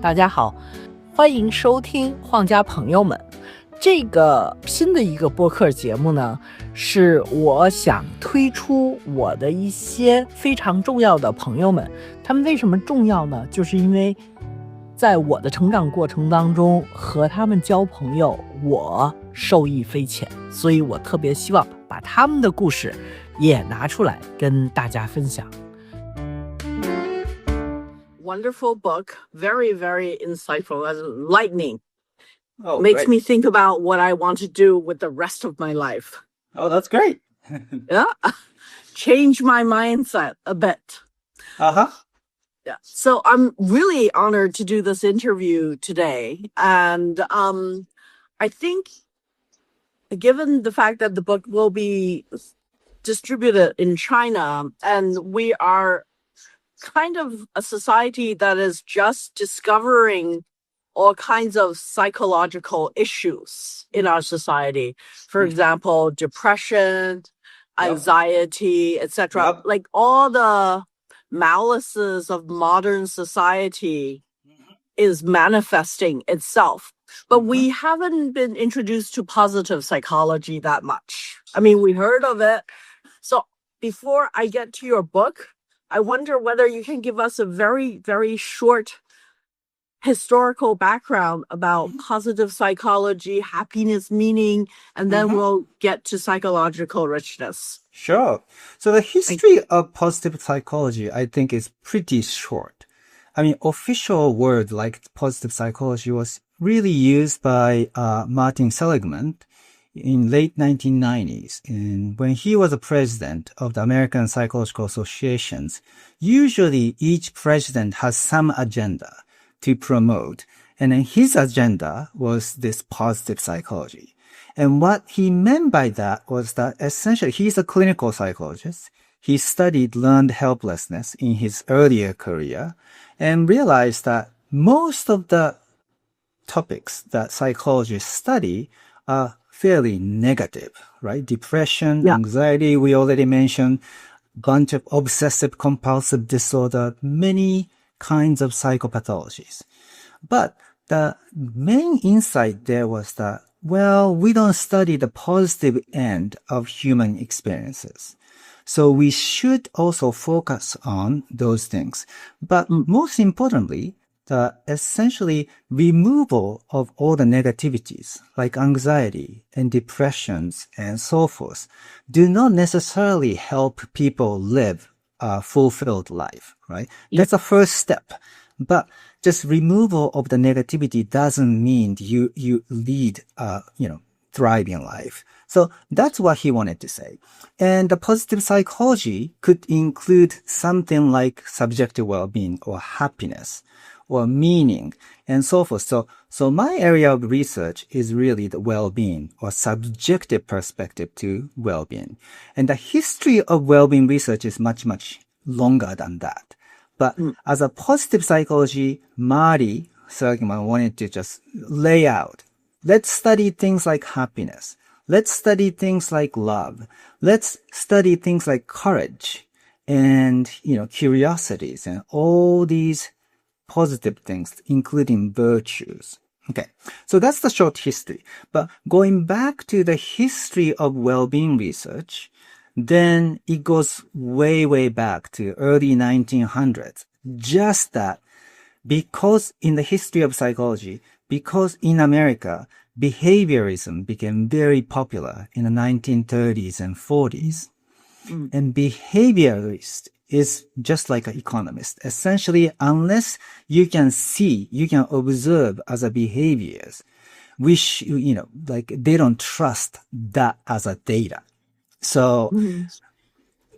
大家好，欢迎收听晃家朋友们。这个新的一个播客节目呢，是我想推出我的一些非常重要的朋友们。他们为什么重要呢？就是因为在我的成长过程当中和他们交朋友，我受益匪浅，所以我特别希望把他们的故事也拿出来跟大家分享。Wonderful book, very, very insightful, enlightening. Oh, Makes great. me think about what I want to do with the rest of my life. Oh, that's great. Yeah, change my mindset a bit. Uh-huh. Yeah. So I'm really honored to do this interview today. And I think given the fact that the book will be distributed in China, and we are kind of a society that is just discovering all kinds of psychological issues in our society. For example, depression, anxiety, etc. Yep. Like all the malices of modern society is manifesting itself. But we haven't been introduced to positive psychology that much. I mean, we heard of it. So before I get to your book, I wonder whether you can give us a very, very short historical background about positive psychology, happiness meaning, and then we'll get to psychological richness. Sure. So the history of positive psychology, I think, is pretty short. I mean, official word like positive psychology was really used by Martin Seligman in late 1990s. And when he was a president of the American Psychological Associations, usually each president has some agenda to promote. And then his agenda was this positive psychology. And what he meant by that was that essentially he's a clinical psychologist. He studied learned helplessness in his earlier career and realized that most of the topics that psychologists study are fairly negative, right? Depression, anxiety, we already mentioned, bunch of obsessive compulsive disorder, many kinds of psychopathologies. But the main insight there was that, well, we don't study the positive end of human experiences. So we should also focus on those things. But most importantly, the essentially removal of all the negativities like anxiety and depressions and so forth do not necessarily help people live a fulfilled life, right? That's the first step. But just removal of the negativity doesn't mean you lead thriving life. So that's what he wanted to say. And the positive psychology could include something like subjective well-being or happiness or meaning and so forth. So my area of research is really the well-being or subjective perspective to well-being. And the history of well-being research is much, much longer than that. But as a positive psychology, Marty Seligman wanted to just lay out, let's study things like happiness. Let's study things like love. Let's study things like courage and, curiosities and all these positive things, including virtues. Okay. So that's the short history. But going back to the history of well-being research, then it goes way, way back to early 1900s. Just that because in the history of psychology, because in America, behaviorism became very popular in the 1930s and 40s. And behaviorist is just like an economist. Essentially, unless you can see, you can observe as a behaviors, which, they don't trust that as a data. So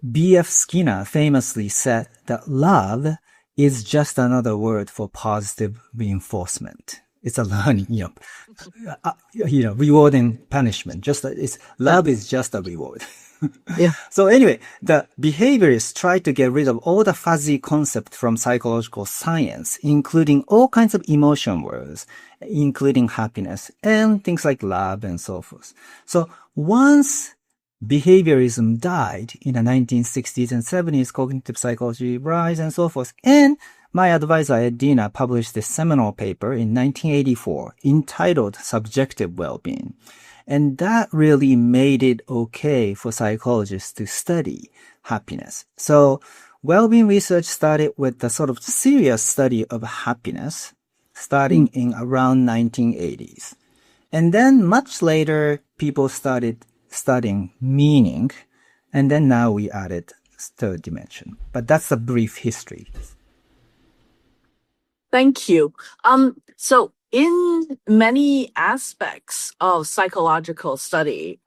B.F. Skinner famously said that love is just another word for positive reinforcement. It's a learning, reward and punishment. Love is just a reward. So anyway, the behaviorists try to get rid of all the fuzzy concepts from psychological science, including all kinds of emotion words, including happiness and things like love and so forth. So once behaviorism died in the 1960s and 70s, cognitive psychology rise and so forth, and my advisor Ed Dina published this seminal paper in 1984 entitled Subjective Well-Being. And that really made it okay for psychologists to study happiness. So well-being research started with the sort of serious study of happiness starting in around 1980s. And then much later, people started studying meaning. And then now we added third dimension. But that's a brief history. Thank you. So in many aspects of psychological study,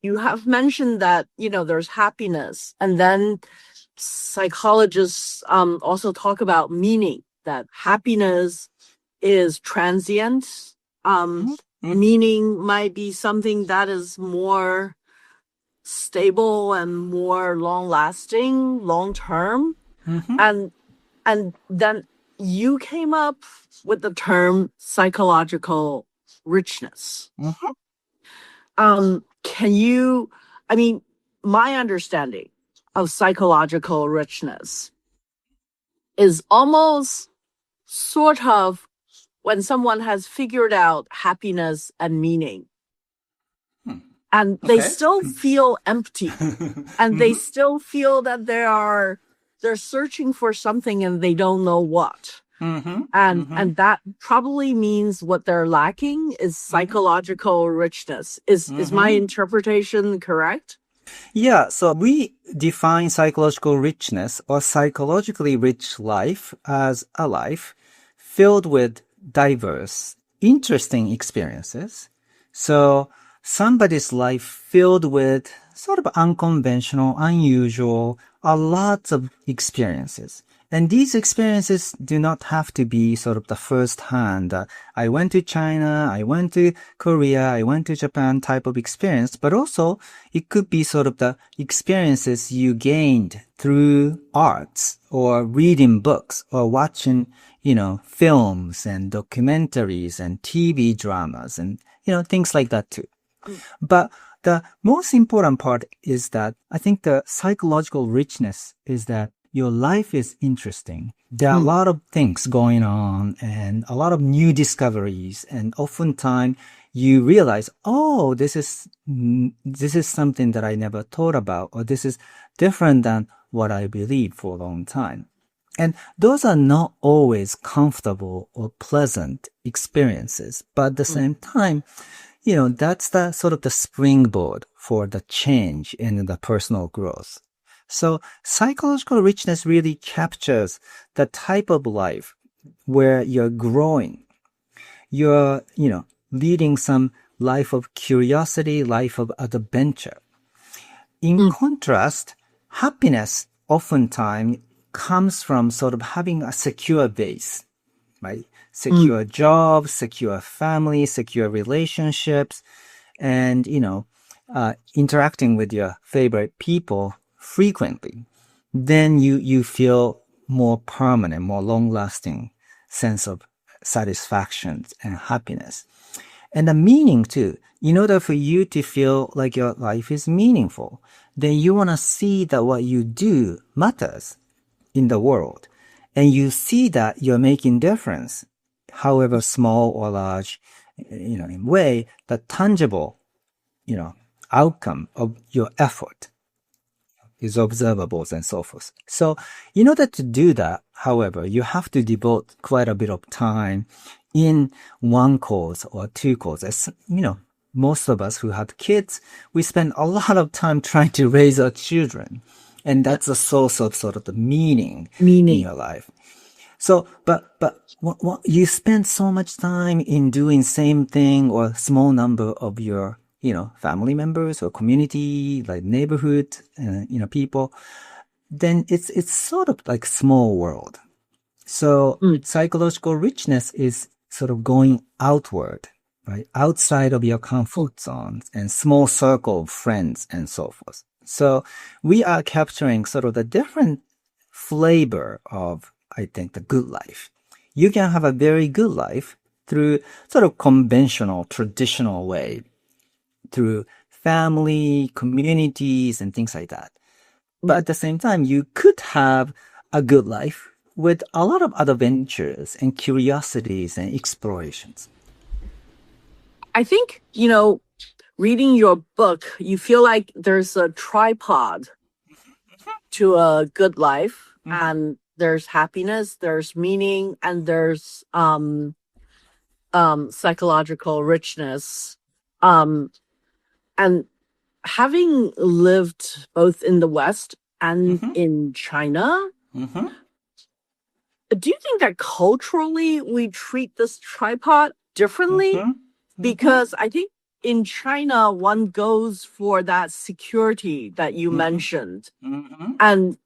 you have mentioned that, there's happiness, and then psychologists also talk about meaning, that happiness is transient. Meaning might be something that is more stable and more long-lasting, long-term. And then you came up with the term psychological richness. My understanding of psychological richness is almost sort of when someone has figured out happiness and meaning. And they still feel empty. And they still feel that they're searching for something and they don't know what. And that probably means what they're lacking is psychological richness. Is my interpretation correct? Yeah, so we define psychological richness or psychologically rich life as a life filled with diverse, interesting experiences. So somebody's life filled with sort of unconventional, unusual, a lot of experiences. And these experiences do not have to be sort of the first hand. I went to China, I went to Korea, I went to Japan type of experience, but also it could be sort of the experiences you gained through arts or reading books or watching, films and documentaries and TV dramas and, things like that too. But the most important part is that I think the psychological richness is that your life is interesting. There are a lot of things going on and a lot of new discoveries. And oftentimes you realize, oh, this is something that I never thought about, or this is different than what I believed for a long time. And those are not always comfortable or pleasant experiences. But at the same time, that's the sort of the springboard for the change in the personal growth. So psychological richness really captures the type of life where you're growing. You're, leading some life of curiosity, life of adventure. In contrast, happiness oftentimes comes from sort of having a secure base, right? Secure job, secure family, secure relationships, and, interacting with your favorite people frequently. Then you feel more permanent, more long-lasting sense of satisfaction and happiness. And the meaning too. In order for you to feel like your life is meaningful, then you want to see that what you do matters in the world. And you see that you're making difference, however small or large, in a way, the tangible, outcome of your effort is observable and so forth. So in order to do that, however, you have to devote quite a bit of time in one cause or two causes. Most of us who have kids, we spend a lot of time trying to raise our children. And that's a source of sort of the meaning in your life. So, but what you spend so much time in doing same thing or small number of your, family members or community, like neighborhood, people, then it's sort of like small world. So psychological richness is sort of going outward, right? Outside of your comfort zones and small circle of friends and so forth. So we are capturing sort of the different flavor of, I think, the good life. You can have a very good life through sort of conventional, traditional way, through family, communities, and things like that. But at the same time, you could have a good life with a lot of adventures and curiosities and explorations. I think, reading your book, you feel like there's a tripod to a good life, and there's happiness, there's meaning, and there's psychological richness. And having lived both in the West and in China, do you think that culturally we treat this tripod differently? Because I think in China, one goes for that security that you mentioned. And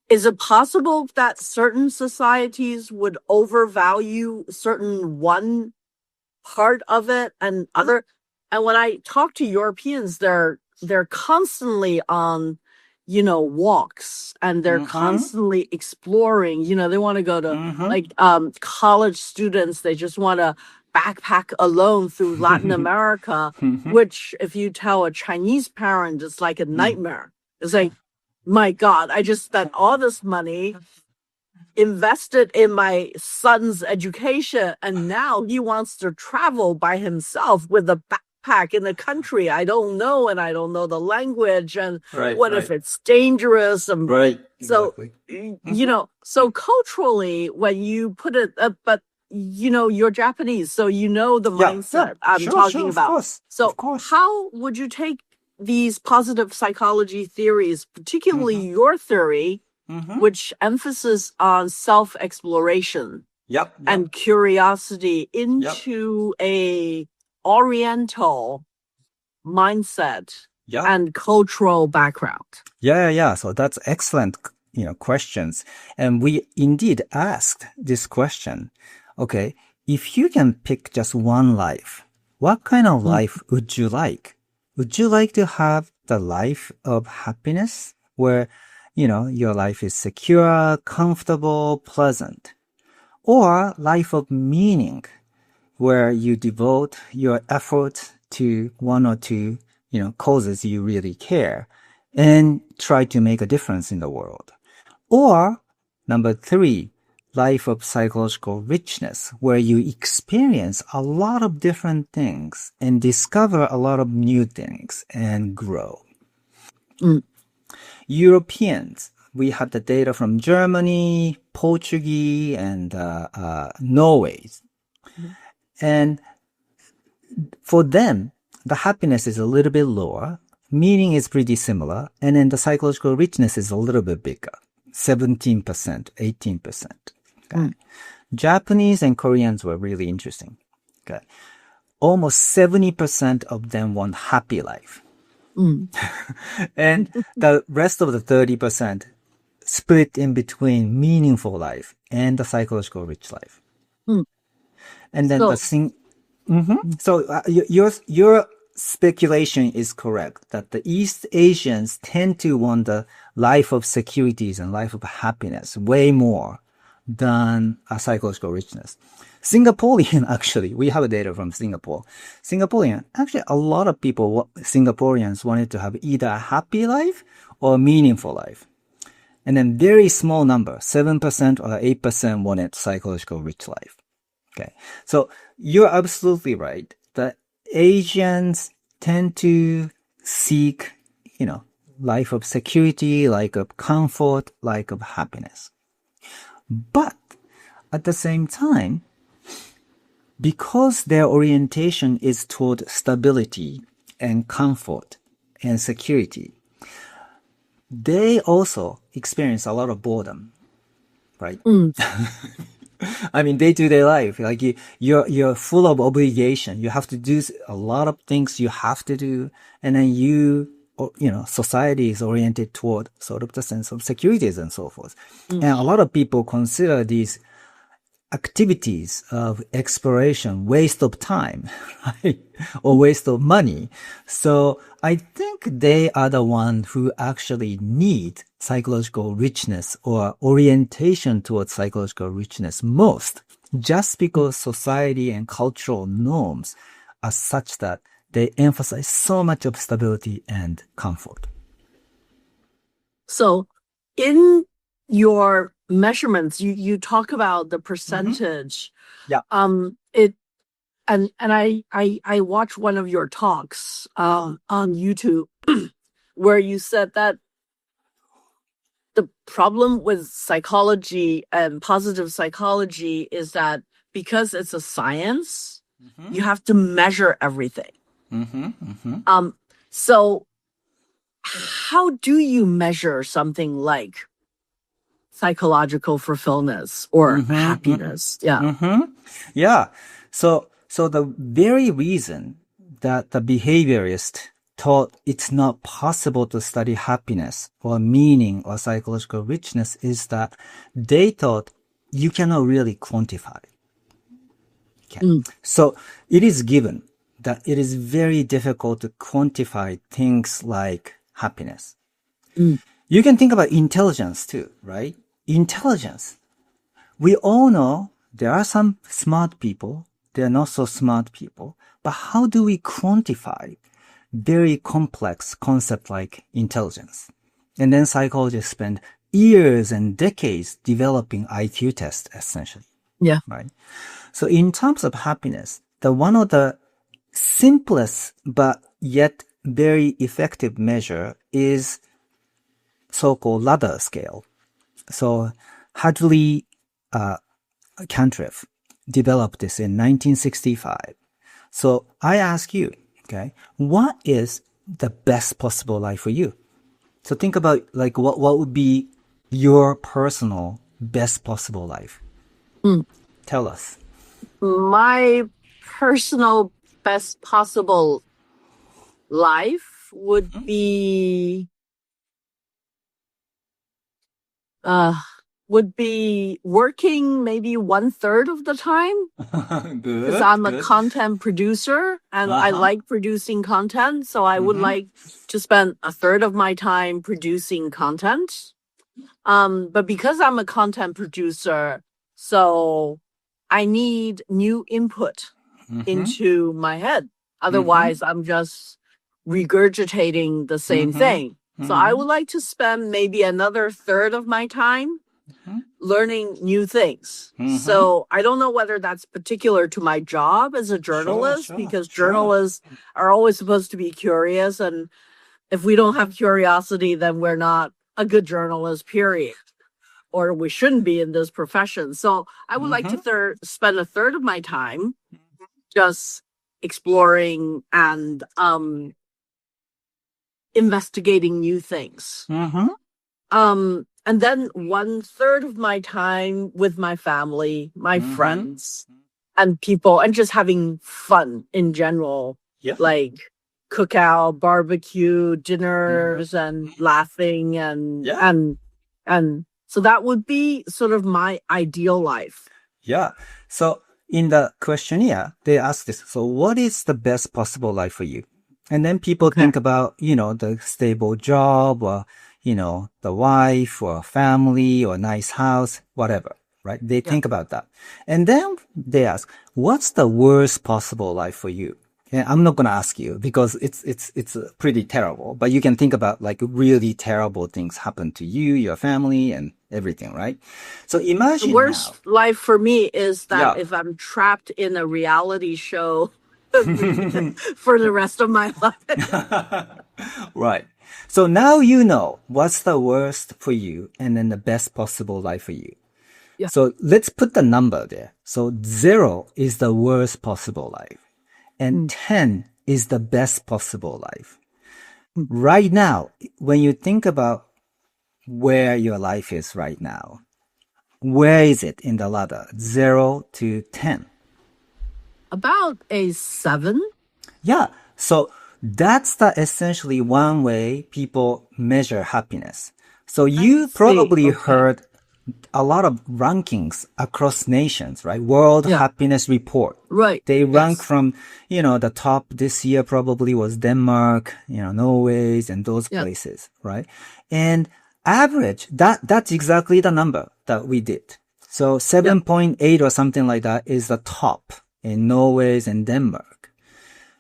is it possible that certain societies would overvalue certain one part of it and other? And when I talk to Europeans, they're constantly on, walks, and they're constantly exploring. They want to go to college students. They just want to backpack alone through Latin America, which if you tell a Chinese parent, it's like a nightmare. It's like, my God, I just spent all this money, invested in my son's education, and now he wants to travel by himself with a backpack in a country I don't know, and I don't know the language, and what if it's dangerous? And Exactly. so, so culturally, when you put it, but you're Japanese, so the mindset I'm talking about. So how would you take these positive psychology theories, particularly your theory, which emphasis on self-exploration and curiosity, into a Oriental mindset and cultural background? Yeah. So that's excellent, questions. And we indeed asked this question. Okay, if you can pick just one life, what kind of life would you like? Would you like to have the life of happiness where, your life is secure, comfortable, pleasant? Or life of meaning where you devote your effort to one or two, causes you really care and try to make a difference in the world? Or number 3, life of psychological richness, where you experience a lot of different things and discover a lot of new things and grow. Europeans, we had the data from Germany, Portuguese, and Norway. And for them, the happiness is a little bit lower, meaning is pretty similar, and then the psychological richness is a little bit bigger, 17%, 18%. Okay. Japanese and Koreans were really interesting. Okay. Almost 70% of them want happy life. And the rest of the 30% split in between meaningful life and the psychological rich life. And then your speculation is correct that the East Asians tend to want the life of securities and life of happiness way more than a psychological richness. Singaporean, actually, we have data from Singapore. Singaporean, actually, a lot of people, Singaporeans, wanted to have either a happy life or a meaningful life. And then very small number, 7% or 8% wanted psychological rich life. Okay. So you're absolutely right. The Asians tend to seek, life of security, life of comfort, life of happiness. But at the same time, because their orientation is toward stability and comfort and security, they also experience a lot of boredom, right? I mean, day-to-day life, like you're full of obligation. You have to do a lot of things you have to do. And then society is oriented toward sort of the sense of securities and so forth. And a lot of people consider these activities of exploration waste of time, right? Or waste of money. So I think they are the ones who actually need psychological richness or orientation towards psychological richness most, just because society and cultural norms are such that they emphasize so much of stability and comfort. So in your measurements, you talk about the percentage. Yeah. It and I watched one of your talks on YouTube where you said that the problem with psychology and positive psychology is that because it's a science, you have to measure everything. So how do you measure something like psychological fulfillment or happiness? Yeah. So the very reason that the behaviorist thought it's not possible to study happiness or meaning or psychological richness is that they thought you cannot really quantify it. Okay. So it is given that it is very difficult to quantify things like happiness. You can think about intelligence too, right? Intelligence. We all know there are some smart people, there are not so smart people, but how do we quantify very complex concept like intelligence? And then psychologists spend years and decades developing IQ tests, essentially. Yeah. Right. So in terms of happiness, one of the simplest but yet very effective measure is so-called ladder scale. So Hadley Cantref developed this in 1965. So I ask you, okay, what is the best possible life for you? So think about like what would be your personal best possible life? Tell us. My personal best possible life would be working maybe 1/3 of the time because I'm a content producer and I like producing content. So I would like to spend 1/3 of my time producing content. But because I'm a content producer, so I need new input into my head. Otherwise, I'm just regurgitating the same thing. So I would like to spend maybe another 1/3 of my time learning new things. So I don't know whether that's particular to my job as a journalist, because journalists are always supposed to be curious. And if we don't have curiosity, then we're not a good journalist, period. Or we shouldn't be in this profession. So I would like to spend 1/3 of my time just exploring and investigating new things. And then 1/3 of my time with my family, my friends, and people, and just having fun in general, like cookout, barbecue, dinners, and laughing, and so that would be sort of my ideal life. Yeah. So in the questionnaire, they ask this. So what is the best possible life for you? And then people think about, the stable job or, the wife or family or nice house, whatever, right? They think about that. And then they ask, what's the worst possible life for you? And I'm not going to ask you because it's pretty terrible, but you can think about like really terrible things happen to you, your family and everything, right? So imagine the worst life for me is that if I'm trapped in a reality show for the rest of my life. Right. So now you know what's the worst for you and then the best possible life for you. Yeah. So let's put the number there. So 0 is the worst possible life and 10 is the best possible life. Right now, when you think about where your life is right now, where is it in the ladder? 0 to 10. About a 7. Yeah. So that's essentially one way people measure happiness. So you probably heard a lot of rankings across nations, right? World Happiness Report. Right. They rank from, the top this year probably was Denmark, Norway and those places, right? And average, that's exactly the number that we did. So 7.8 or something like that is the top in Norway and Denmark.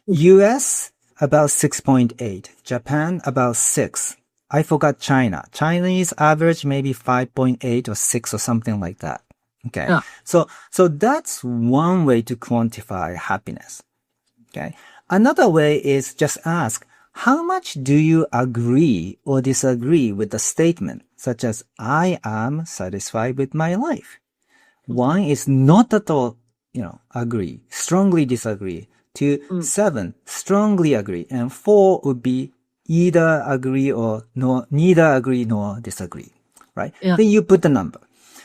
US, about 6.8. Japan, about 6. I forgot China. Chinese average maybe 5.8 or 6 or something like that. Okay. Yeah. So that's one way to quantify happiness. Okay. Another way is just ask, how much do you agree or disagree with the statement, such as, I am satisfied with my life? One is not at all, agree, strongly disagree. 2, 7, strongly agree. And 4 would be either agree or neither agree nor disagree, right? Yeah. Then you put the number.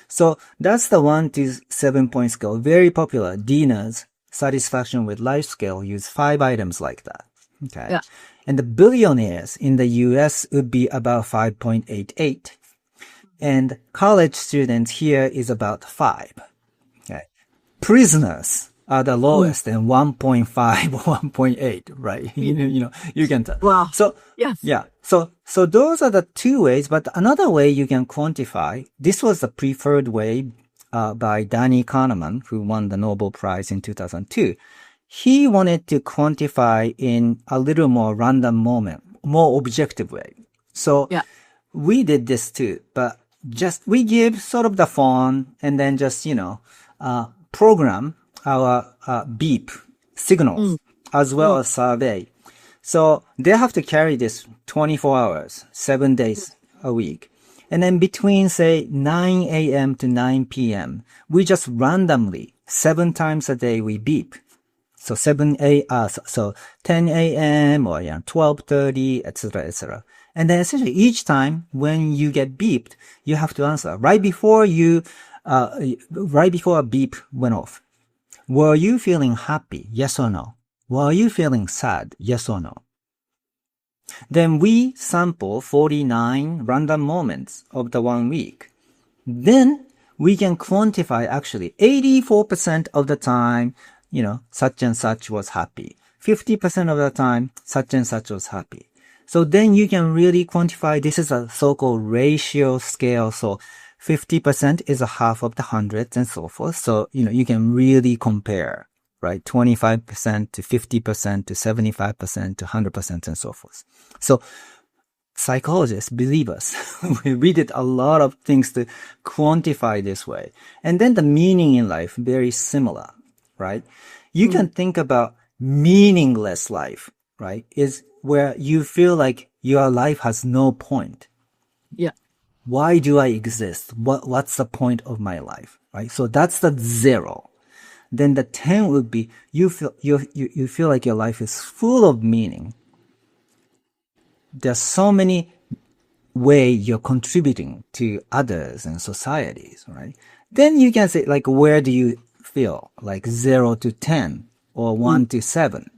So that's the 1 to 7 point scale. Very popular. Dina's satisfaction with life scale use 5 items like that. Okay. Yeah. And the billionaires in the US would be about 5.88. And college students here is about 5. Okay. Prisoners are the lowest and 1.5 or 1.8, right? You can tell. Wow. So, yes. Yeah. So those are the 2 ways, but another way you can quantify, this was the preferred way by Danny Kahneman, who won the Nobel Prize in 2002. He wanted to quantify in a little more random moment, more objective way. So we did this too, but we give sort of the phone and then just, program our beep signals as well as survey. So they have to carry this 24 hours, 7 days a week. And then between, say, 9 a.m. to 9 p.m., we just randomly, 7 times a day, we beep. So 10 a.m. or 12:30, etc., etc. And then essentially each time when you get beeped, you have to answer right before a beep went off. Were you feeling happy? Yes or no? Were you feeling sad? Yes or no? Then we sample 49 random moments of the 1 week. Then we can quantify actually 84% of the time, such and such was happy. 50% of the time, such and such was happy. So then you can really quantify, this is a so-called ratio scale. So 50% is a half of the hundreds and so forth. So, you can really compare, right? 25% to 50% to 75% to 100% and so forth. So psychologists believe us. We did a lot of things to quantify this way. And then the meaning in life, very similar, right? You can think about meaningless life, right? Is where you feel like your life has no point. Yeah. Why do I exist? What's the point of my life, right? So that's the 0. Then the 10 would be you feel like your life is full of meaning. There's so many ways you're contributing to others and societies, right? Then you can say, like, where do you feel? Like 0 to 10 or 1 to 7,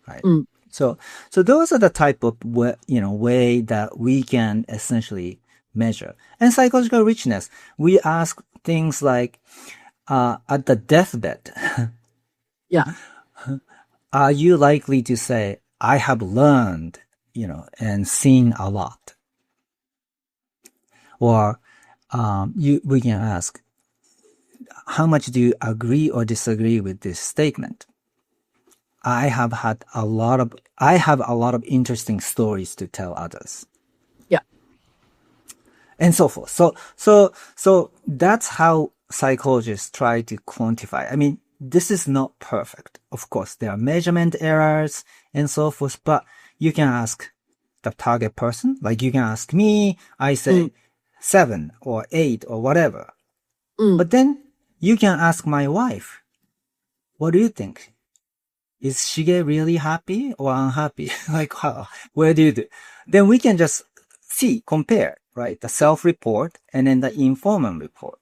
right? So those are the type of way that we can essentially measure. And psychological richness, we ask things like, at the deathbed, are you likely to say, I have learned, and seen a lot? Or we can ask, how much do you agree or disagree with this statement? I have a lot of interesting stories to tell others. Yeah. And so forth. So that's how psychologists try to quantify. I mean, this is not perfect. Of course, there are measurement errors and so forth, but you can ask the target person. Like you can ask me, I say 7 or 8 or whatever. But then you can ask my wife, what do you think? Is Shige really happy or unhappy? Like, where do you do? Then we can just compare, right? The self-report and then the informant report.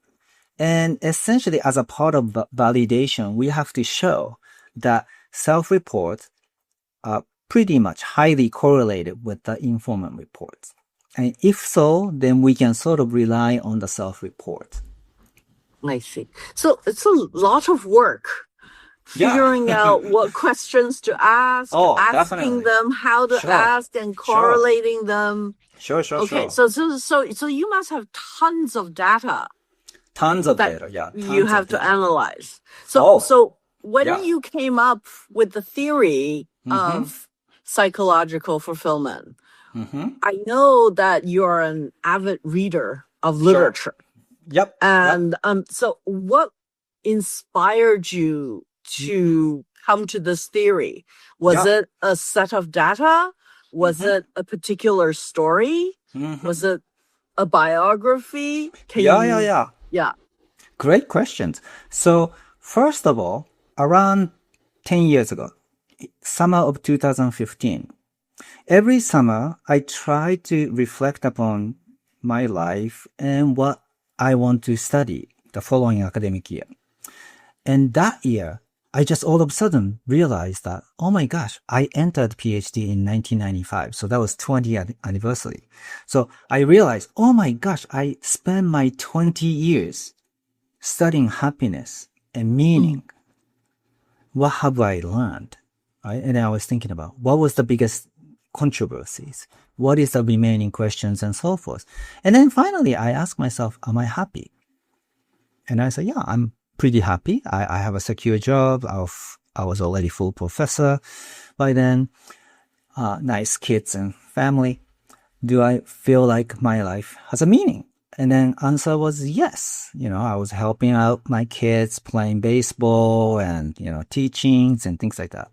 And essentially, as a part of validation, we have to show that self-reports are pretty much highly correlated with the informant reports. And if so, then we can sort of rely on the self-report. I see. So it's a lot of work figuring out what questions to ask, asking them how to ask and correlating them. Sure. Okay, so you must have tons of data. Tons of data, you have to analyze. So when you came up with the theory of psychological fulfillment, I know that you're an avid reader of literature. Yep. And so what inspired you to come to this theory? Was it a set of data? Was it a particular story? Was it a biography? Yeah. Great questions. So first of all, around 10 years ago, summer of 2015, every summer I try to reflect upon my life and what I want to study the following academic year. And that year, I just all of a sudden realized that, oh my gosh, I entered PhD in 1995. So that was 20th anniversary. So I realized, oh my gosh, I spent my 20 years studying happiness and meaning. What have I learned? Right? And I was thinking about what was the biggest controversies? What is the remaining questions and so forth? And then finally, I asked myself, am I happy? And I said, yeah, I'm pretty happy. I have a secure job. I was already full professor by then. Nice kids and family. Do I feel like my life has a meaning? And then answer was yes. I was helping out my kids, playing baseball and, teachings and things like that.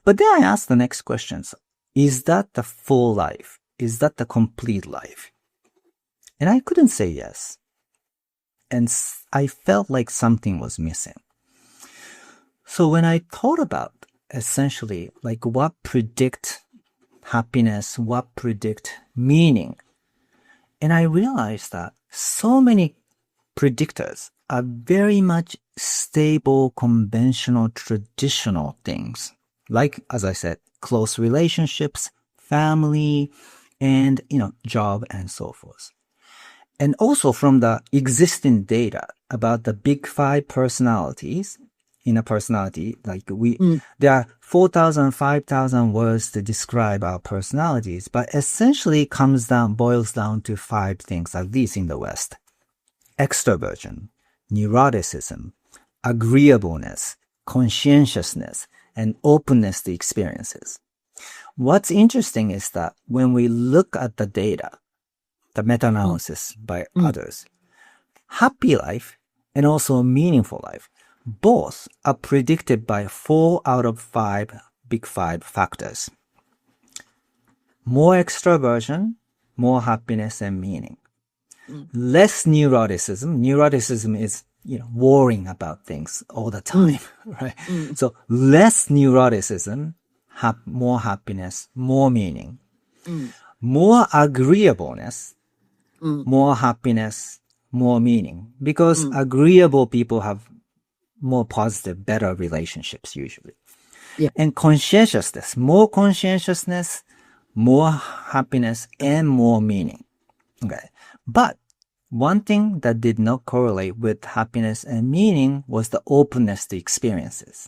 But then I asked the next questions. Is that the full life? Is that the complete life? And I couldn't say yes. And I felt like something was missing. So when I thought about essentially like what predict happiness, what predict meaning, and I realized that so many predictors are very much stable, conventional, traditional things. Like, as I said, close relationships, family, and, job and so forth. And also from the existing data about the big 5 personalities in a personality, there are 4,000, 5,000 words to describe our personalities, but essentially boils down to 5 things, at least in the West. Extroversion, neuroticism, agreeableness, conscientiousness, and openness to experiences. What's interesting is that when we look at the data, the meta-analysis by others, happy life and also meaningful life, both are predicted by 4 out of 5 big 5 factors. More extroversion, more happiness and meaning. Less neuroticism. Neuroticism is, worrying about things all the time, right? So less neuroticism, more happiness, more meaning. More agreeableness, more happiness, more meaning. Because agreeable people have more positive, better relationships usually. Yeah. And conscientiousness, more happiness, and more meaning. Okay. But one thing that did not correlate with happiness and meaning was the openness to experiences.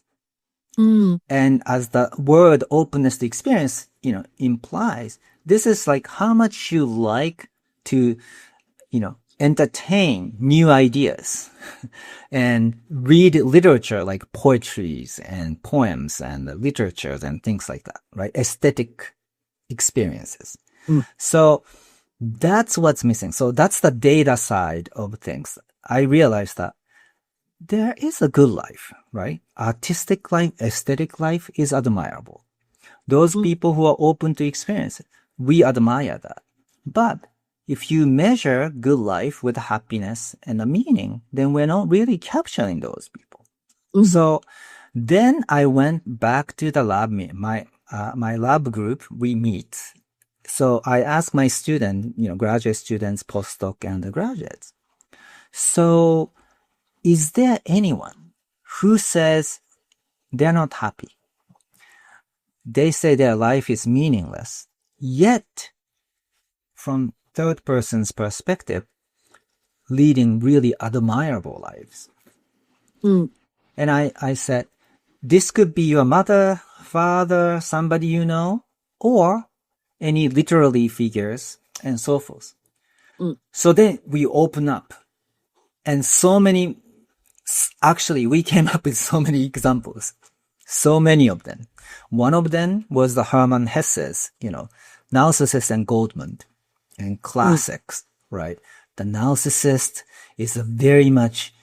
And as the word openness to experience, implies, this is like how much you like to, entertain new ideas and read literature like poetries and poems and literatures and things like that, right? Aesthetic experiences. So that's what's missing. So that's the data side of things. I realized that there is a good life, right? Artistic life, aesthetic life is admirable. Those people who are open to experience, we admire that. But if you measure good life with happiness and a meaning, then we're not really capturing those people. So then I went back to the lab, my lab group, we meet. So I asked my student, graduate students, postdoc, and the graduates. So is there anyone who says they're not happy? They say their life is meaningless, yet from third person's perspective, leading really admirable lives. And I said, this could be your mother, father, somebody you know, or any literary figures and so forth. So then we open up and we came up with so many examples, so many of them. One of them was the Hermann Hesse's, Narcissus and Goldman and classics, right? The narcissist is a very much,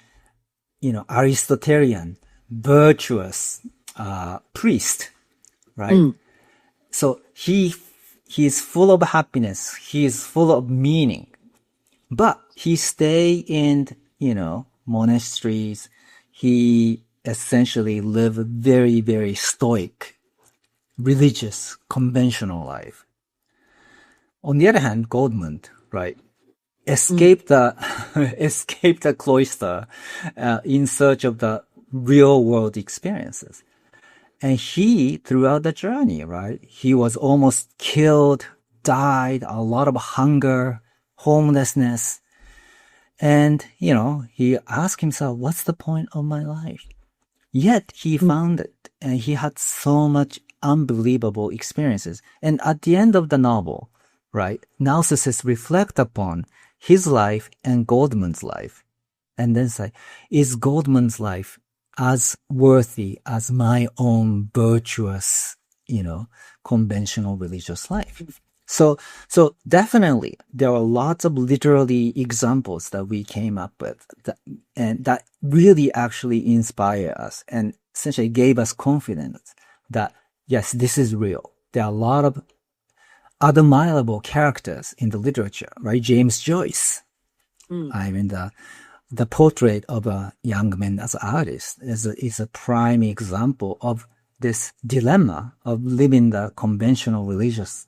Aristotelian, virtuous, priest, right? So he's full of happiness. He is full of meaning, but he stay in, monasteries. He essentially live a very, very stoic, religious, conventional life. On the other hand, Goldman, right, escaped the cloister in search of the real world experiences. And he, throughout the journey, right, he was almost killed, died, a lot of hunger, homelessness. And, he asked himself, what's the point of my life? Yet he found it, and he had so much unbelievable experiences. And at the end of the novel, right, Narcissus reflect upon his life and Goldman's life. And then say, is Goldman's life as worthy as my own virtuous, conventional religious life? So definitely there are lots of literary examples that we came up with that really actually inspire us and essentially gave us confidence that yes, this is real. There are a lot of admirable characters in the literature, right? James Joyce. I mean, the portrait of a young man as an artist is a prime example of this dilemma of living the conventional religious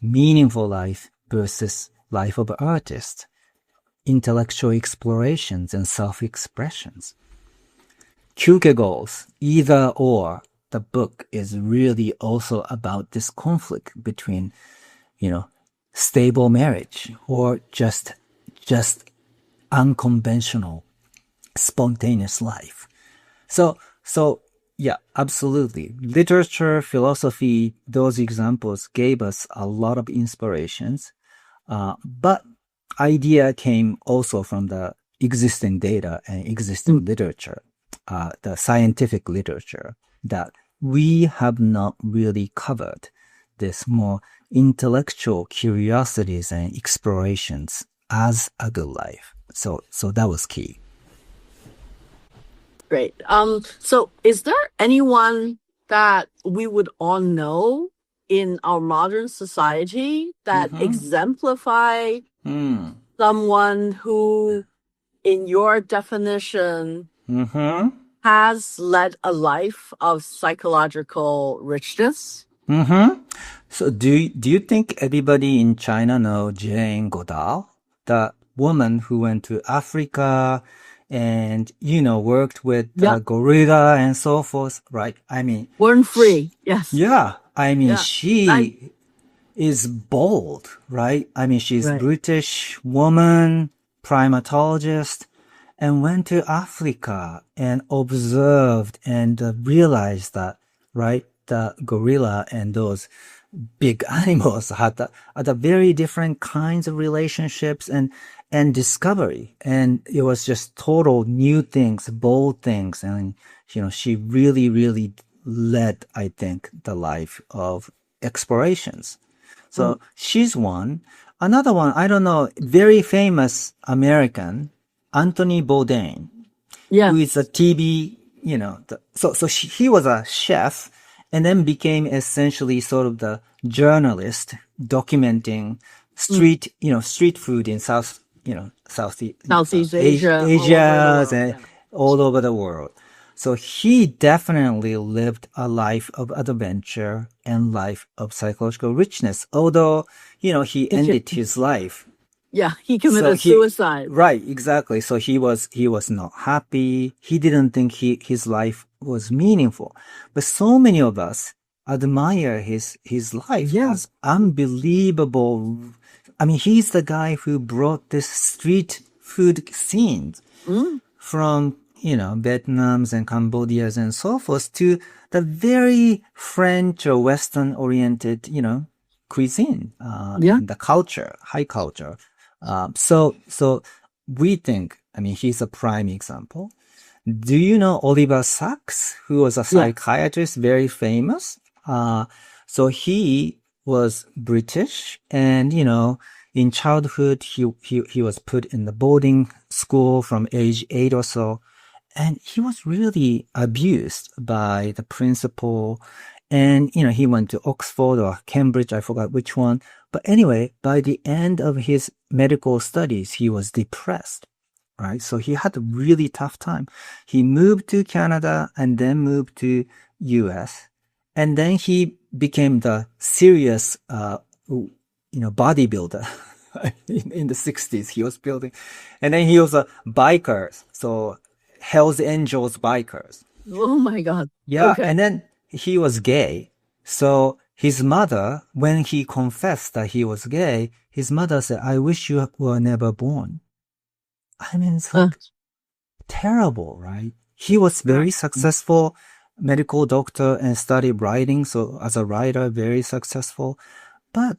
meaningful life versus life of an artist, intellectual explorations and self-expressions. Kierkegaard's Either or, the book is really also about this conflict between, stable marriage or just unconventional, spontaneous life. So yeah, absolutely. Literature, philosophy, those examples gave us a lot of inspirations. But idea came also from the existing data and existing literature, the scientific literature, that we have not really covered this more intellectual curiosities and explorations as a good life. So that was key. Great. So is there anyone that we would all know in our modern society that exemplify someone who, in your definition, has led a life of psychological richness? So do you think everybody in China know Jane Goodall, the woman who went to Africa and, worked with gorilla and so forth, right? I mean, Born free, yes. Yeah. I mean, she is bold, right? I mean, she's British woman, primatologist, and went to Africa and observed and realized that, right, the gorilla and those big animals had a very different kinds of relationships and discovery. And it was just total new things, bold things. And, she really, really led, I think, the life of explorations. So she's one. Another one, I don't know, very famous American, Anthony Bourdain, who is a TV, he was a chef and then became essentially sort of the journalist documenting street food in Southeast Asia, and all over the world. So he definitely lived a life of adventure and life of psychological richness. Although, he ended his life. Yeah, he committed suicide. Right, exactly. So he was not happy. He didn't think his life was meaningful. But so many of us admire his life as unbelievable. I mean, he's the guy who brought this street food scene from, Vietnam's and Cambodia's and so forth to the very French or Western oriented, cuisine, the culture, high culture. So we think, I mean, he's a prime example. Do you know Oliver Sacks, who was a psychiatrist, very famous? So he was British, and in childhood he was put in the boarding school from age 8 or so, and he was really abused by the principal. And he went to Oxford or Cambridge, I forgot which one. But anyway, by the end of his medical studies, he was depressed, right? So he had a really tough time. He moved to Canada and then moved to US. And then he became the serious, bodybuilder. In the 60s, he was building. And then he was a biker. So Hells Angels bikers. Oh my God. Yeah. Okay. And then he was gay. So his mother, when he confessed that he was gay, his mother said, I wish you were never born. I mean, it's like terrible, right? He was very successful medical doctor and studied writing. So as a writer, very successful. But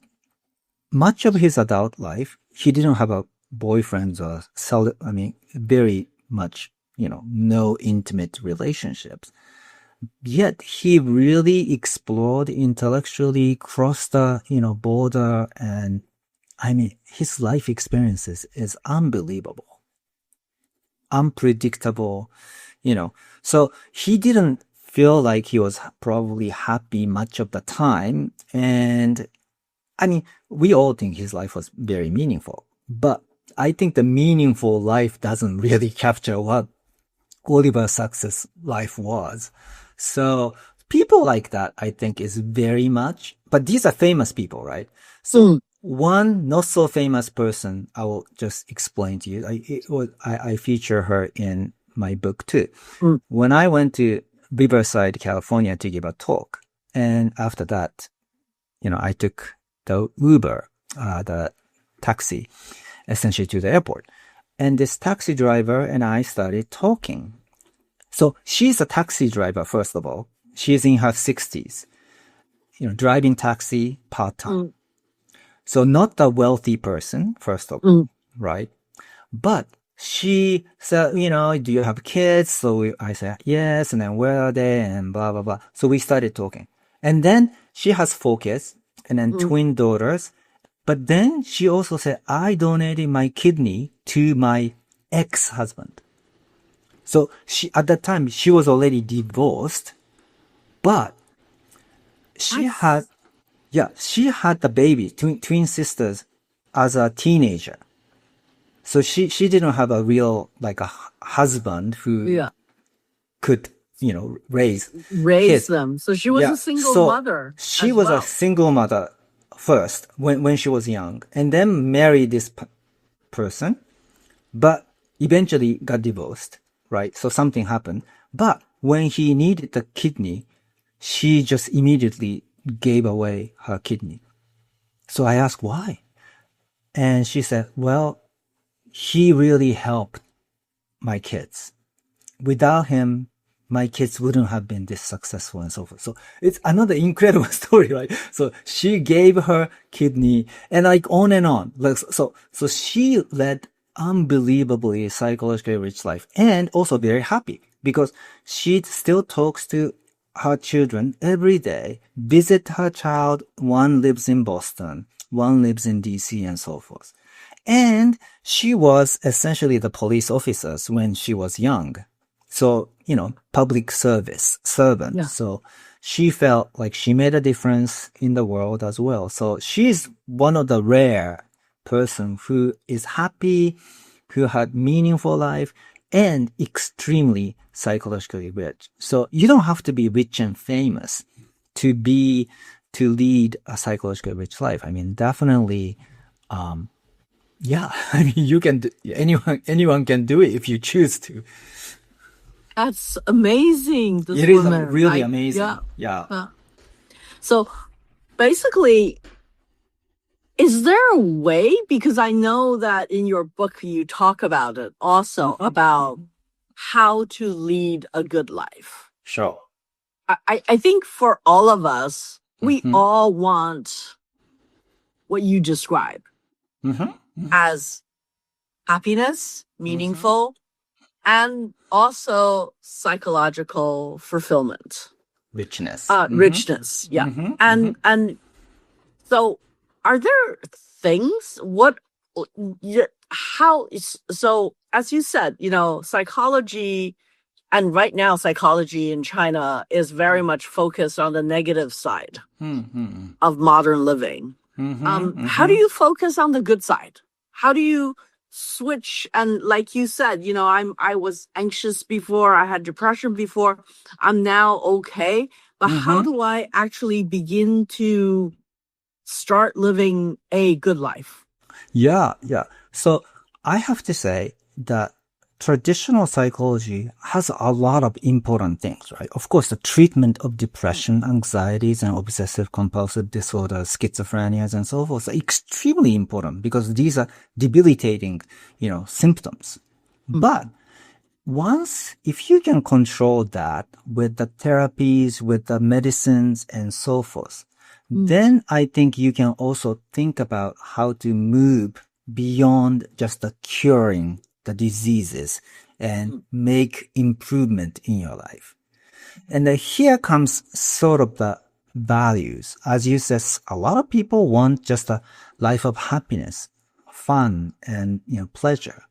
much of his adult life, he didn't have a boyfriend or very much, no intimate relationships. Yet he really explored intellectually, crossed the, border. And his life experiences is unbelievable, unpredictable, So he didn't feel like he was probably happy much of the time. And we all think his life was very meaningful, but I think the meaningful life doesn't really capture what Oliver Sacks's life was. So people like that, I think, is very much, but these are famous people, right? So one not so famous person, I will just explain to you. I feature her in my book too. When I went to Riverside, California to give a talk, and after that, I took the Uber, the taxi, essentially to the airport. And this taxi driver and I started talking. So she's a taxi driver, first of all. She's in her 60s, driving taxi part-time. So not a wealthy person, first of all, right? But she said, do you have kids? So I said, yes. And then where are they? And blah, blah, blah. So we started talking. And then she has 4 kids and then twin daughters. But then she also said, I donated my kidney to my ex-husband. So at that time, she was already divorced, but she had the baby, twin sisters, as a teenager. So she didn't have a real, a husband who could, raise kids. them. So she was a single mother. She was a single mother first when she was young, and then married this person, but eventually got divorced. Right? So something happened. But when he needed the kidney, she just immediately gave away her kidney. So I asked why. And she said, well, he really helped my kids. Without him, my kids wouldn't have been this successful and so forth. So it's another incredible story, right? So she gave her kidney and on and on. So she led unbelievably psychologically rich life and also very happy because she still talks to her children every day, visit her child. One lives in Boston, one lives in DC and so forth. And she was essentially the police officers when she was young. So, public service servant. Yeah. So she felt like she made a difference in the world as well. So she's one of the rare person who is happy, who had meaningful life, and extremely psychologically rich. So you don't have to be rich and famous to lead a psychologically rich life. Definitely, you can anyone can do it if you choose to. That's amazing. It is really amazing. Yeah. So basically, is there a way, because I know that in your book you talk about it also, about how to lead a good life? Sure. I think for all of us, we all want what you describe as happiness, meaningful, and also psychological fulfillment. Richness. Richness, yeah. And So, are there things? So, as you said, psychology, and right now, psychology in China is very much focused on the negative side of modern living. How do you focus on the good side? How do you switch? And like you said, I was anxious before, I had depression before, I'm now okay. But how do I actually begin to start living a good life? Yeah. So I have to say that traditional psychology has a lot of important things, right? Of course, the treatment of depression, anxieties, and obsessive compulsive disorders, schizophrenias, and so forth are extremely important because these are debilitating, symptoms. But if you can control that with the therapies, with the medicines, and so forth, then I think you can also think about how to move beyond just the curing the diseases and make improvement in your life. And here comes sort of the values. As you said, a lot of people want just a life of happiness, fun, and pleasure.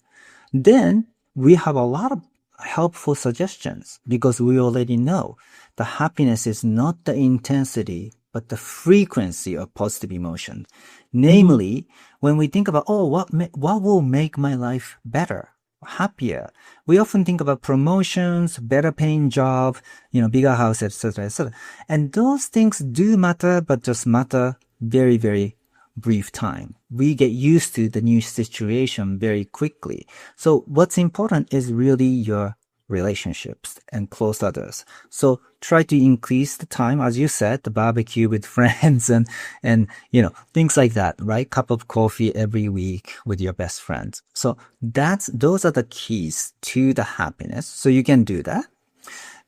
Then we have a lot of helpful suggestions because we already know the happiness is not the intensity but the frequency of positive emotion. Namely, when we think about, what will make my life better, happier, we often think about promotions, better paying job, bigger house, etc., etc. And those things do matter, but just matter very, very brief time. We get used to the new situation very quickly. So what's important is really your relationships and close others. So try to increase the time, as you said, the barbecue with friends and things like that, right? Cup of coffee every week with your best friends. So those are the keys to the happiness. So you can do that.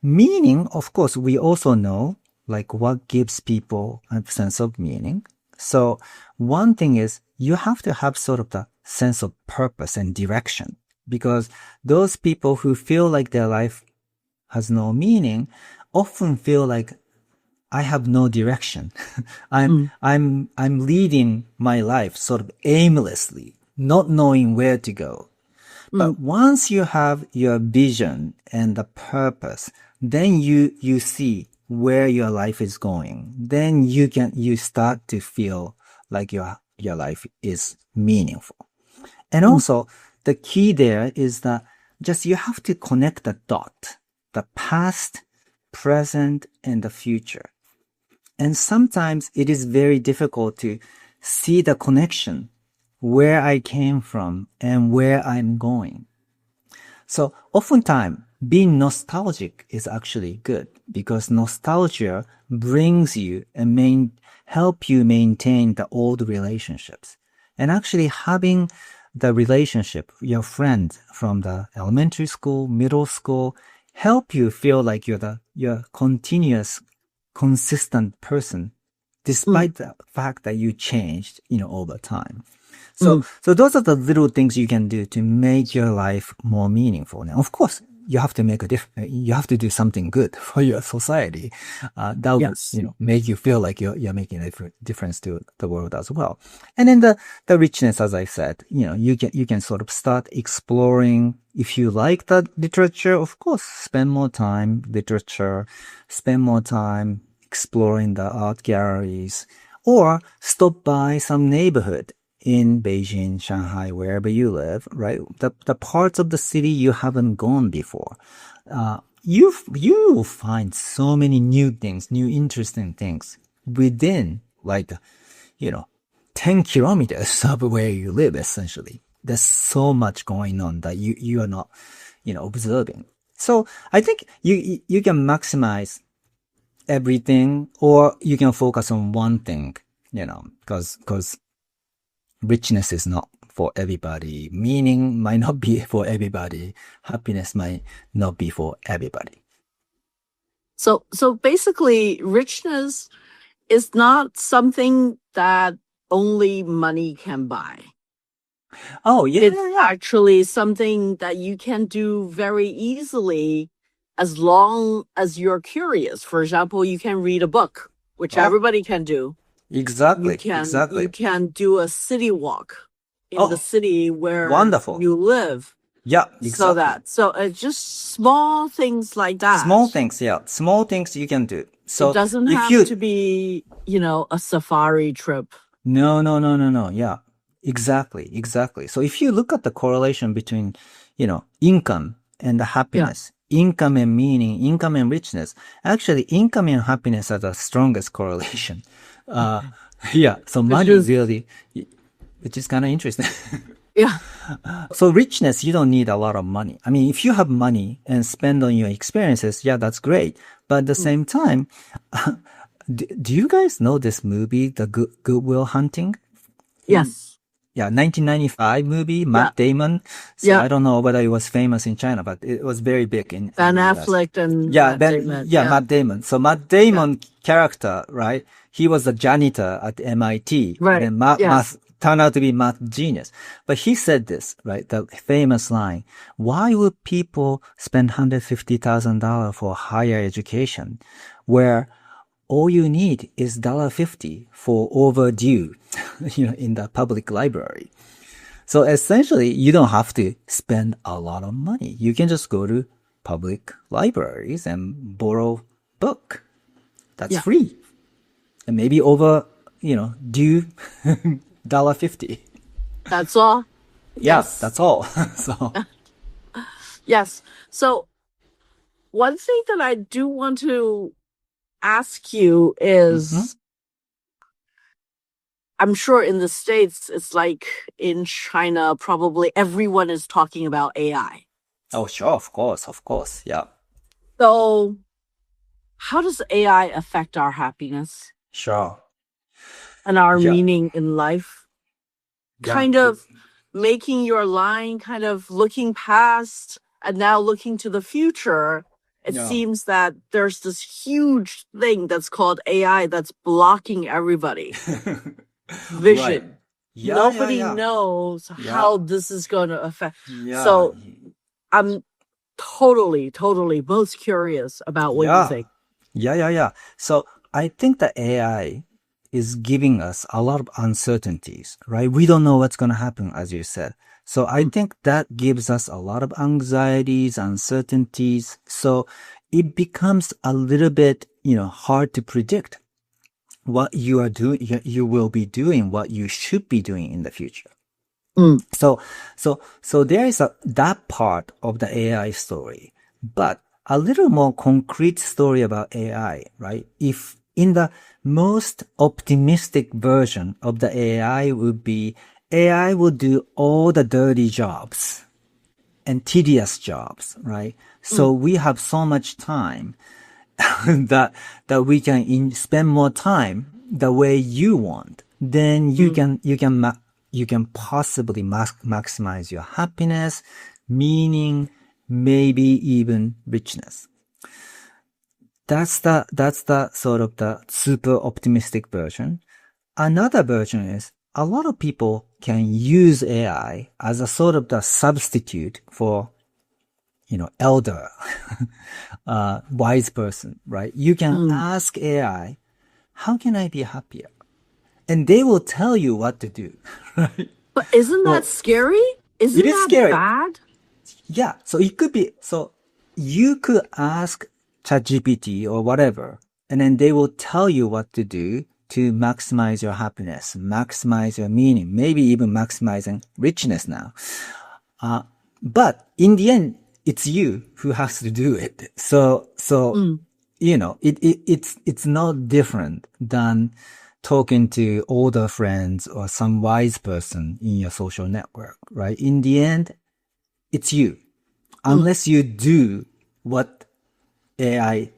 Meaning, of course, we also know like what gives people a sense of meaning. So one thing is you have to have sort of the sense of purpose and direction. Because those people who feel like their life has no meaning often feel like I have no direction. I'm leading my life sort of aimlessly, not knowing where to go. But once you have your vision and the purpose, then you see where your life is going. Then you start to feel like your life is meaningful. And also, the key there is that just you have to connect the dot, the past, present, and the future. And sometimes it is very difficult to see the connection, where I came from and where I'm going. So oftentimes, being nostalgic is actually good because nostalgia brings you and help you maintain the old relationships. And actually having the relationship, your friend from the elementary school, middle school, help you feel like you're continuous, consistent person, despite the fact that you changed, over time. So those are the little things you can do to make your life more meaningful. Now, of course, you have to make you have to do something good for your society. That will, make you feel like you're making a difference to the world as well. And then the richness, as I said, you can sort of start exploring. If you like that literature, of course, spend more time literature, spend more time exploring the art galleries, or stop by some neighborhood in Beijing, Shanghai, wherever you live, right? The parts of the city you haven't gone before. You will find so many new things, new interesting things within 10 kilometers of where you live, essentially. There's so much going on that you are not, observing. So I think you can maximize everything, or you can focus on one thing, because richness is not for everybody. Meaning might not be for everybody. Happiness might not be for everybody. So basically, richness is not something that only money can buy. Oh, yeah. It's actually something that you can do very easily as long as you're curious. For example, you can read a book, which everybody can do. Exactly. You can do a city walk in the city where wonderful. you live. Yeah, exactly. So it's just small things like that. Small things, yeah. Small things you can do. So it doesn't have to be, a safari trip. No. Yeah, exactly. So if you look at the correlation between, income and the happiness, income and meaning, income and richness, actually income and happiness are the strongest correlation. So money really, which is kind of interesting. Yeah. So richness, you don't need a lot of money. I mean, if you have money and spend on your experiences, yeah, that's great. But at the same time, do you guys know this movie, The Good Will Hunting? Yes. Yeah, 1995 movie, Matt Damon. So I don't know whether it was famous in China, but it was very big in Ben Affleck and Matt Damon. Yeah, Matt Damon. So Matt Damon character, right? He was a janitor at MIT. Right. And turned out to be math genius. But he said this, right? The famous line, why would people spend $150,000 for higher education where all you need is $1.50 for overdue, in the public library? So essentially, you don't have to spend a lot of money. You can just go to public libraries and borrow book. That's free. And maybe due $1.50. That's all? Yes, that's all. So yes. So one thing that I do want to ask you is, I'm sure in the States, it's like in China, probably everyone is talking about AI. Oh, sure, of course, yeah. So how does AI affect our happiness? Sure. And our meaning in life? Yeah. Kind of making your line, kind of looking past and now looking to the future. It seems that there's this huge thing that's called AI that's blocking everybody. Vision. Right. Yeah, Nobody knows how this is going to affect. So I'm totally most curious about what you think. Yeah. So I think the AI is giving us a lot of uncertainties, right? We don't know what's going to happen, as you said. So I think that gives us a lot of anxieties, uncertainties. So it becomes a little bit, hard to predict what you are doing. You will be doing what you should be doing in the future. So there is that part of the AI story, but a little more concrete story about AI, right? If in the most optimistic version of the AI would be AI will do all the dirty jobs and tedious jobs, right? So we have so much time that we can spend more time the way you want. Then you can possibly maximize your happiness, meaning, maybe even richness. That's the sort of the super optimistic version. Another version is a lot of people can use AI as a sort of the substitute for, elder, wise person, right? You can ask AI, how can I be happier? And they will tell you what to do, right? But isn't that scary? Isn't that scary. bad? Yeah. So it could be, so you could ask ChatGPT or whatever, and then they will tell you what to do to maximize your happiness, maximize your meaning, maybe even maximizing richness now. But in the end, it's you who has to do it. So it's not different than talking to older friends or some wise person in your social network, right? In the end, it's you. Unless you do what AI,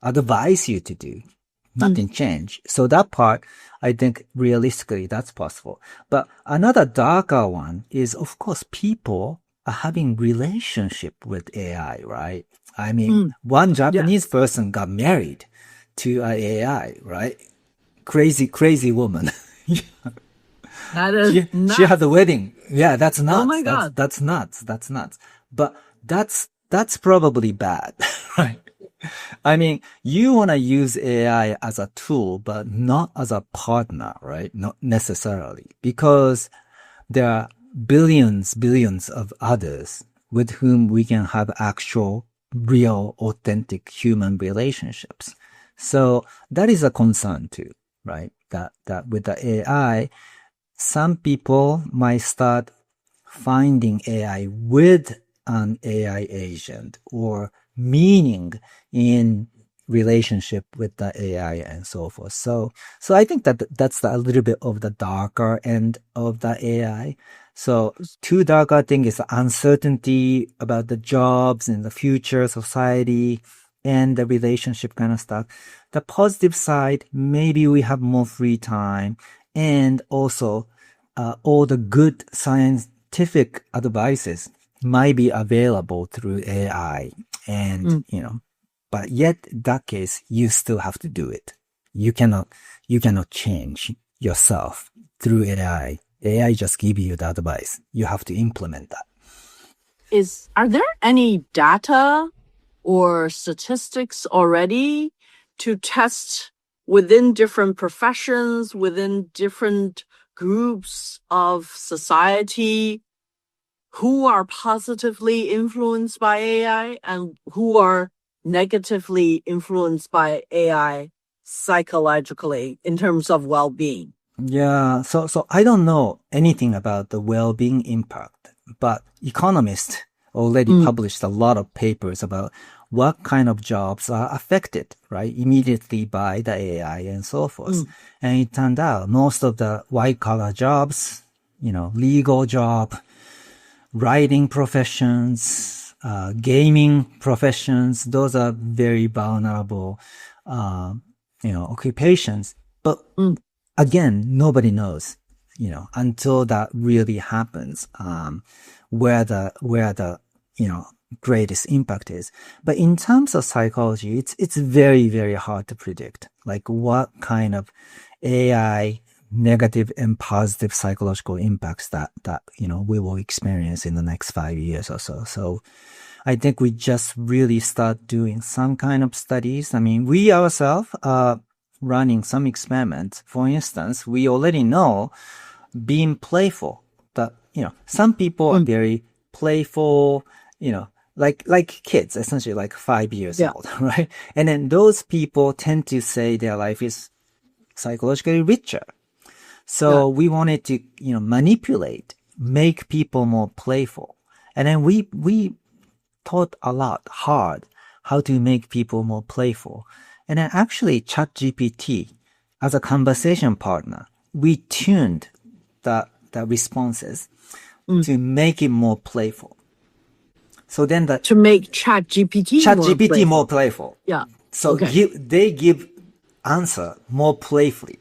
advise you to do, nothing change. So that part, I think realistically that's possible. But another darker one is, of course, people are having relationship with AI, right? I mean, one Japanese person got married to an AI, right? Crazy woman. That is nuts. She had a wedding. Yeah, that's nuts. Oh my God. That's nuts. But that's probably bad, right? I mean, you want to use AI as a tool, but not as a partner, right? Not necessarily, because there are billions of others with whom we can have actual, real, authentic human relationships. So that is a concern too, right? That with the AI, some people might start finding AI with an AI agent or meaning in relationship with the AI and so forth. So I think that's a little bit of the darker end of the AI. So two darker thing is the uncertainty about the jobs and the future society and the relationship kind of stuff. The positive side, maybe we have more free time and also all the good scientific advices might be available through AI. And, but yet in that case, you still have to do it. You cannot change yourself through AI. AI just give you the advice. You have to implement that. Are there any data or statistics already to test within different professions, within different groups of society, who are positively influenced by AI and who are negatively influenced by AI psychologically in terms of well-being? Yeah, so I don't know anything about the well-being impact, but economists already published a lot of papers about what kind of jobs are affected, right, immediately by the AI and so forth. And it turned out most of the white-collar jobs, legal job, writing professions, gaming professions, those are very vulnerable, occupations. But again, nobody knows, until that really happens, where the greatest impact is. But in terms of psychology, it's very, very hard to predict, like what kind of AI negative and positive psychological impacts that we will experience in the next 5 years or so. So I think we just really start doing some kind of studies. I mean, we ourselves are running some experiments. For instance, we already know being playful, that, some people are very playful, like kids, essentially like 5 years old, right? And then those people tend to say their life is psychologically richer. So we wanted to, manipulate, make people more playful. And then we taught a lot hard how to make people more playful. And then actually ChatGPT as a conversation partner, we tuned the responses to make it more playful. So then to make ChatGPT more playful. Yeah. So they give answer more playfully.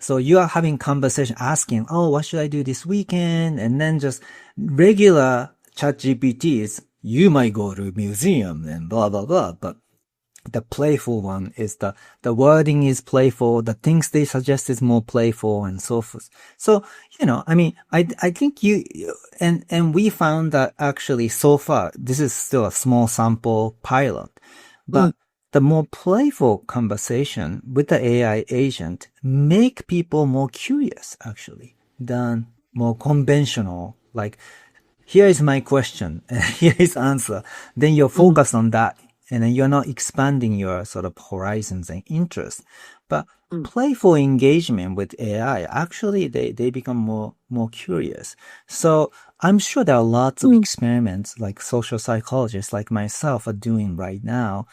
So you are having conversation asking, what should I do this weekend? And then just regular ChatGPTs, you might go to a museum and blah, blah, blah. But the playful one is the wording is playful. The things they suggest is more playful and so forth. So, I think and we found that actually so far, this is still a small sample pilot, but the more playful conversation with the AI agent make people more curious, actually, than more conventional. Like, here is my question, and here is answer. Then you're focused on that, and then you're not expanding your sort of horizons and interests. But playful engagement with AI, actually, they become more curious. So I'm sure there are lots of experiments like social psychologists like myself are doing right now,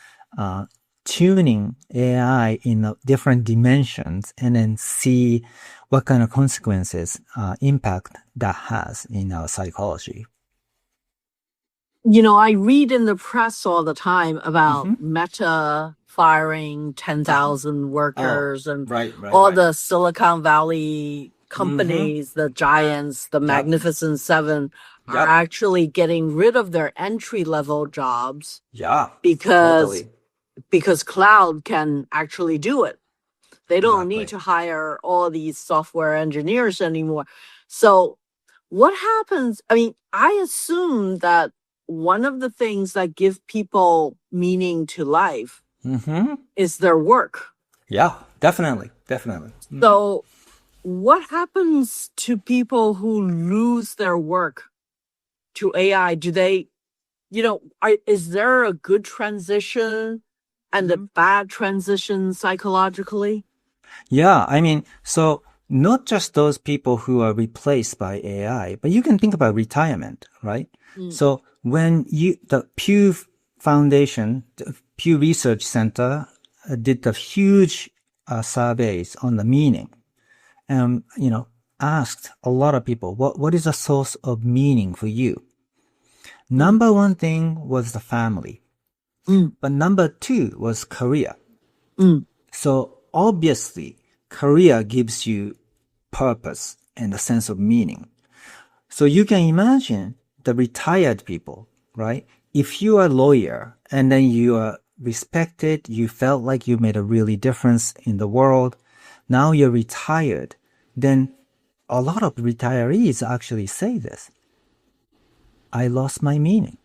tuning AI in different dimensions and then see what kind of consequences, impact that has in our psychology. I read in the press all the time about Meta firing 10,000 workers and all the Silicon Valley companies, the giants, the Magnificent Seven are actually getting rid of their entry-level jobs. Yeah, Because cloud can actually do it. They don't need to hire all these software engineers anymore. So what happens? I mean, I assume that one of the things that give people meaning to life is their work. Yeah, definitely. So what happens to people who lose their work to AI? Do they, is there a good transition and a bad transition psychologically? Yeah, I mean, so not just those people who are replaced by AI, but you can think about retirement, right? So when the Pew Foundation, the Pew Research Center did the huge surveys on the meaning, and, asked a lot of people, what is the source of meaning for you? Number one thing was the family. But number two was career. So obviously, career gives you purpose and a sense of meaning. So you can imagine the retired people, right? If you are a lawyer and then you are respected, you felt like you made a really difference in the world, now you're retired, then a lot of retirees actually say this. I lost my meaning.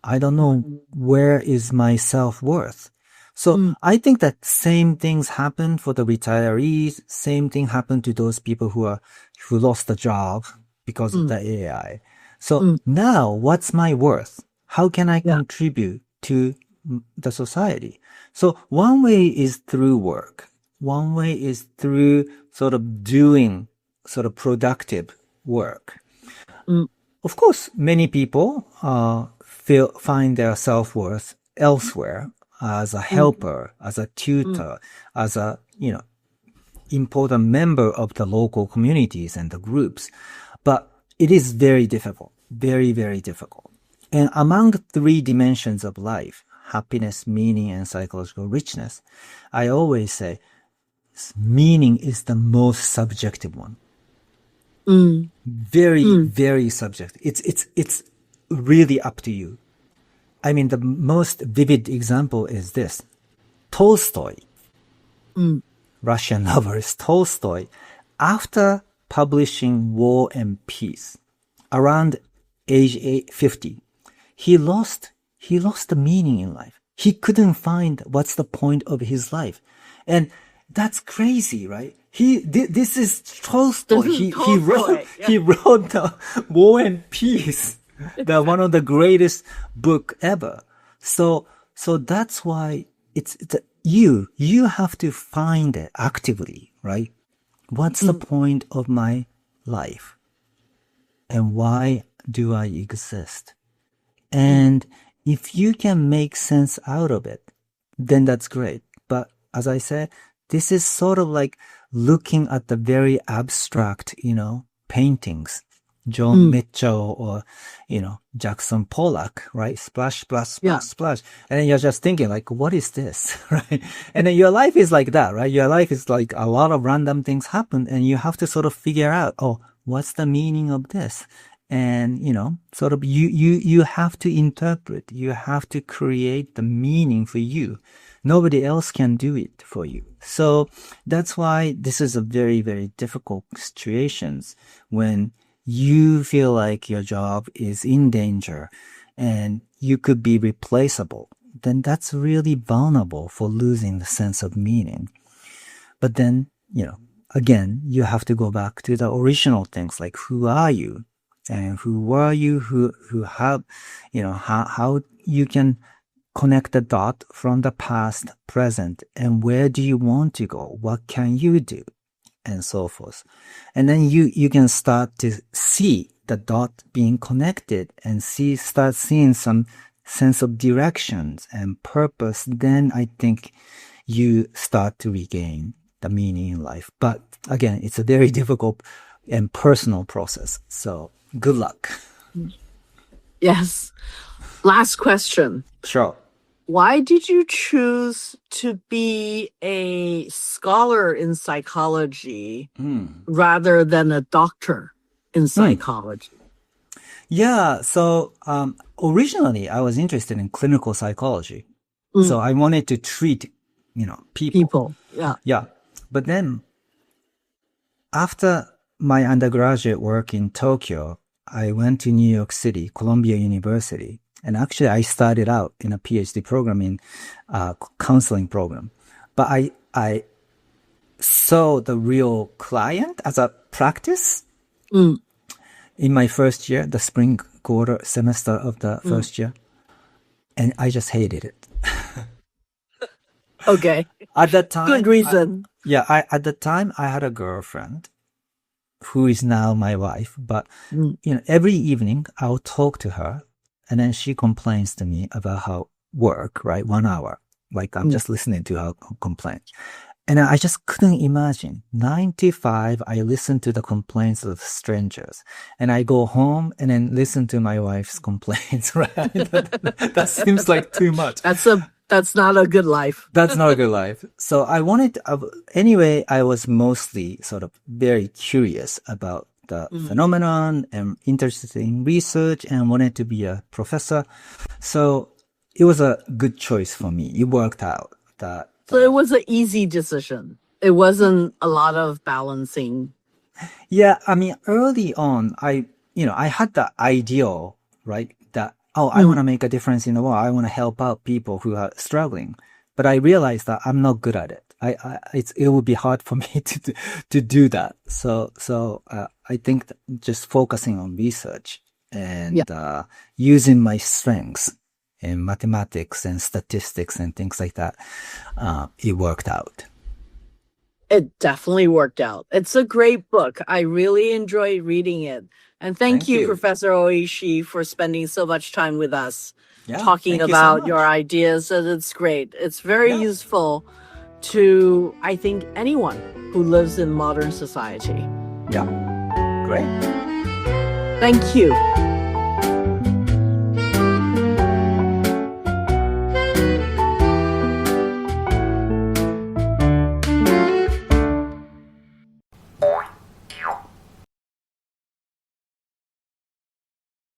I don't know where is my self-worth. So I think that same things happen for the retirees. Same thing happened to those people who lost the job because of the AI. So now what's my worth? How can I contribute to the society? So one way is through work. One way is through sort of doing sort of productive work. Of course, many people find their self-worth elsewhere, as a helper, as a tutor, as a, important member of the local communities and the groups. But it is very difficult, very, very difficult. And among three dimensions of life, happiness, meaning, and psychological richness, I always say meaning is the most subjective one. Very, very subjective. It's really up to you. I mean, the most vivid example is this. Tolstoy, Russian novelist Tolstoy, after publishing War and Peace, around age 50, he lost the meaning in life. He couldn't find what's the point of his life. And that's crazy, right? This is Tolstoy. He wrote the War and Peace. One of the greatest book ever. So that's why you have to find it actively, right? What's the point of my life? And why do I exist? And if you can make sense out of it, then that's great. But as I said, this is sort of like looking at the very abstract, paintings. John Mitchell or, Jackson Pollock, right? Splash, splash, splash, splash. And then you're just thinking like, what is this? Right? And then your life is like that, right? Your life is like a lot of random things happen and you have to sort of figure out, what's the meaning of this? And, sort of you have to interpret, you have to create the meaning for you. Nobody else can do it for you. So that's why this is a very, very difficult situations when you feel like your job is in danger and you could be replaceable, then that's really vulnerable for losing the sense of meaning. But then, again, you have to go back to the original things like who are you and who were you, who have, how you can connect the dot from the past, present, and where do you want to go? What can you do? And so forth. And then you can start to see the dot being connected and start seeing some sense of directions and purpose. Then I think you start to regain the meaning in life. But again, it's a very difficult and personal process. So good luck. Yes. Last question. Sure. Why did you choose to be a scholar in psychology rather than a doctor in psychology? Yeah, so originally I was interested in clinical psychology. So I wanted to treat, people. Yeah. Yeah. But then after my undergraduate work in Tokyo, I went to New York City, Columbia University. And actually, I started out in a PhD program in counseling program. But I saw the real client as a practice in my first year, the spring quarter semester of the first year. And I just hated it. Okay. At that time, Good reason. At the time, I had a girlfriend who is now my wife. But every evening I'll talk to her, and then she complains to me about her work. Right, 1 hour, like I'm just listening to her complain, and I just couldn't imagine. 95, I listen to the complaints of strangers, and I go home and then listen to my wife's complaints. Right, that seems like too much. That's not a good life. That's not a good life. So I was mostly sort of very curious about the phenomenon and interested in research and wanted to be a professor. So it was a good choice for me. It worked out. So it was an easy decision. It wasn't a lot of balancing. Yeah, I mean, early on, I had the ideal, right, that I want to make a difference in the world. I want to help out people who are struggling. But I realized that I'm not good at it. It would be hard for me to do that. So I think that just focusing on research and using my strengths in mathematics and statistics and things like that, it worked out. It definitely worked out. It's a great book. I really enjoyed reading it. And thank you, Professor Oishi, for spending so much time with us, talking about your ideas. And it's great. It's very useful to, I think, anyone who lives in modern society. Yeah. Great. Thank you.